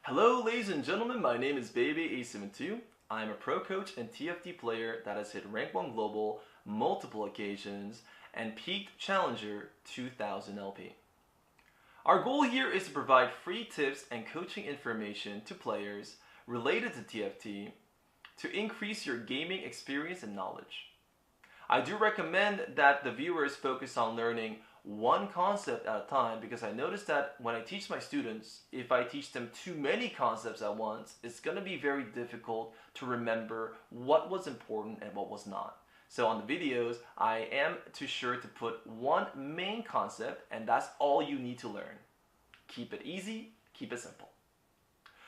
Hello ladies and gentlemen, my name is Bebe872. I am a pro coach and TFT player that has hit rank 1 global multiple occasions and peaked challenger 2000 LP. Our goal here is to provide free tips and coaching information to players related to TFT to increase your gaming experience and knowledge. I do recommend that the viewers focus on learning one concept at a time, because I noticed that when I teach my students, if I teach them too many concepts at once, it's going to be very difficult to remember what was important and what was not. So on the videos, I am sure to put one main concept, and that's all you need to learn. Keep it easy, keep it simple.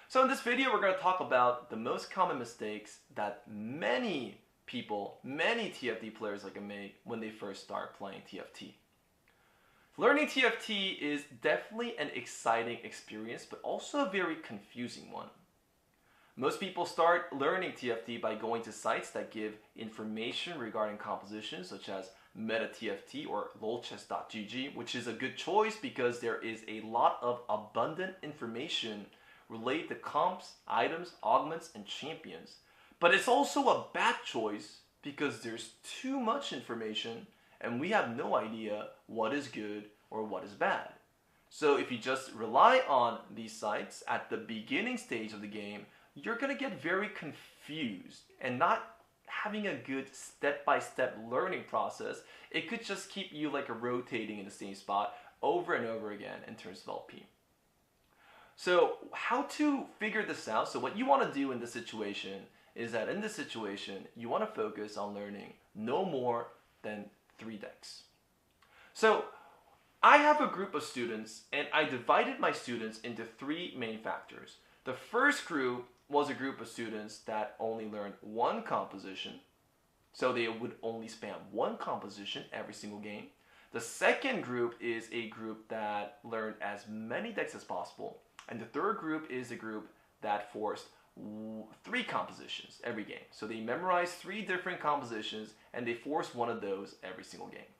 So in this video, we're going to talk about the most common mistakes that many people, many TFT players like me, when they first start playing TFT. Learning TFT is definitely an exciting experience, but also a very confusing one. Most people start learning TFT by going to sites that give information regarding compositions, such as Meta TFT or 롤토체스.gg, which is a good choice because there is a lot of abundant information related to comps, items, augments, and champions. But it's also a bad choice because there's too much information and we have no idea what is good or what is bad. So if you just rely on these sites at the beginning stage of the game, you're going to get very confused, and not having a good step-by-step learning process, it could just keep you like rotating in the same spot over and over again in terms of LP. So how to figure this out? So what you want to do in this situation is that in this situation, you want to focus on learning no more than 3 decks. So I have a group of students, and I divided my students into 3 main factors. The first group was a group of students that only learned one composition, so they would only spam one composition every single game. The second group is a group that learned as many decks as possible, and the third group is a group that forced 3 compositions every game. So they memorized 3 different compositions and they forced one of those every single game.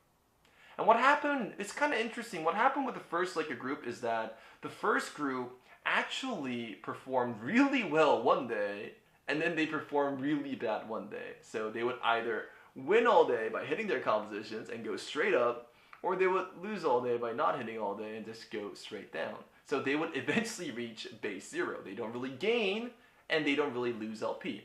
And what happened, it's kind of interesting, what happened with the first group is that the first group actually performed really well one day, and then they performed really bad one day. So they would either win all day by hitting their compositions and go straight up, or they would lose all day by not hitting all day and just go straight down. So they would eventually reach base 0. They don't really gain, and they don't really lose LP.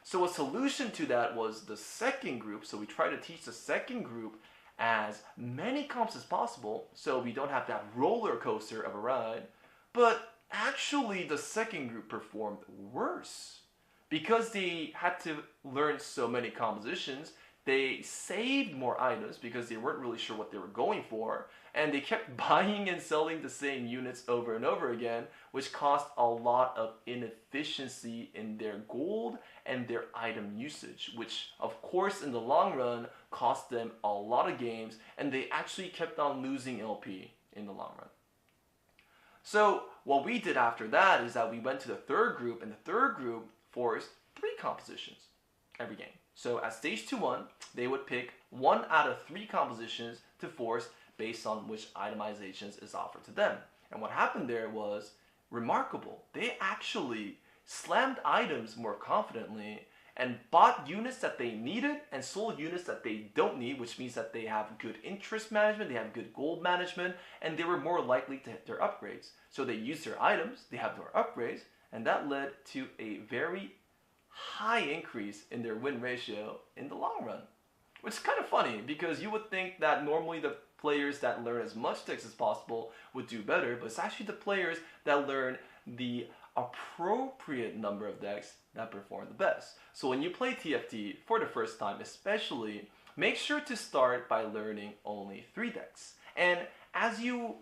So a solution to that was the second group. So we try to teach the second group as many comps as possible, so we don't have that roller coaster of a ride. But actually the second group performed worse because they had to learn so many compositions. They saved more items because they weren't really sure what they were going for, and they kept buying and selling the same units over and over again, which caused a lot of inefficiency in their gold and their item usage, which of course in the long run cost them a lot of games, and they actually kept on losing LP in the long run. So what we did after that is that we went to the third group, and the third group forced 3 compositions every game. So at stage 2-1, they would pick 1 out of 3 compositions to force based on which itemizations is offered to them. And what happened there was remarkable. They actually slammed items more confidently and bought units that they needed and sold units that they don't need, which means that they have good interest management, they have good gold management, and they were more likely to hit their upgrades. So they used their items, they have their upgrades, and that led to a very high increase in their win ratio in the long run. Which is kind of funny, because you would think that normally the players that learn as much decks as possible would do better, but it's actually the players that learn the appropriate number of decks that perform the best. So when you play TFT for the first time especially, make sure to start by learning only 3 decks. And as you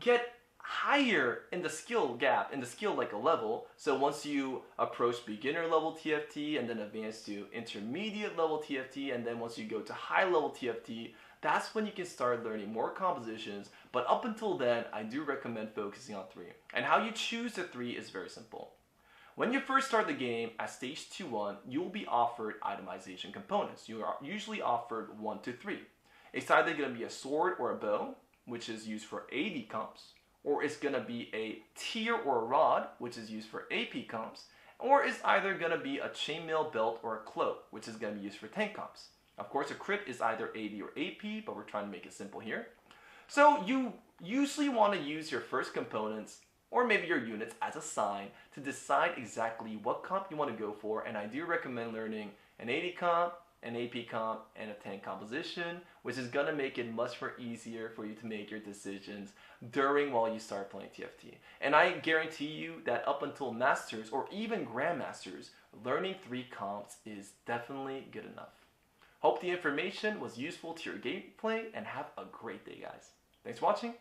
get higher in the skill gap, in the skill level, so once you approach beginner level TFT and then advance to intermediate level TFT, and then once you go to high level TFT, that's when you can start learning more compositions. But up until then, I do recommend focusing on 3. And how you choose the 3 is very simple. When you first start the game at stage 2-1, you will be offered itemization components. You are usually offered 1 to 3. It's either going to be a sword or a bow, which is used for AD comps, or it's going to be a tier or a rod, which is used for AP comps, or it's either going to be a chainmail belt or a cloak, which is going to be used for tank comps. Of course, a crit is either AD or AP, but we're trying to make it simple here. So you usually want to use your first components or maybe your units as a sign to decide exactly what comp you want to go for, and I do recommend learning an AD comp, an AP comp, and a tank composition, which is going to make it much more easier for you to make your decisions while you start playing TFT. And I guarantee you that up until Masters or even Grandmasters, learning 3 comps is definitely good enough. Hope the information was useful to your gameplay, and have a great day, guys. Thanks for watching.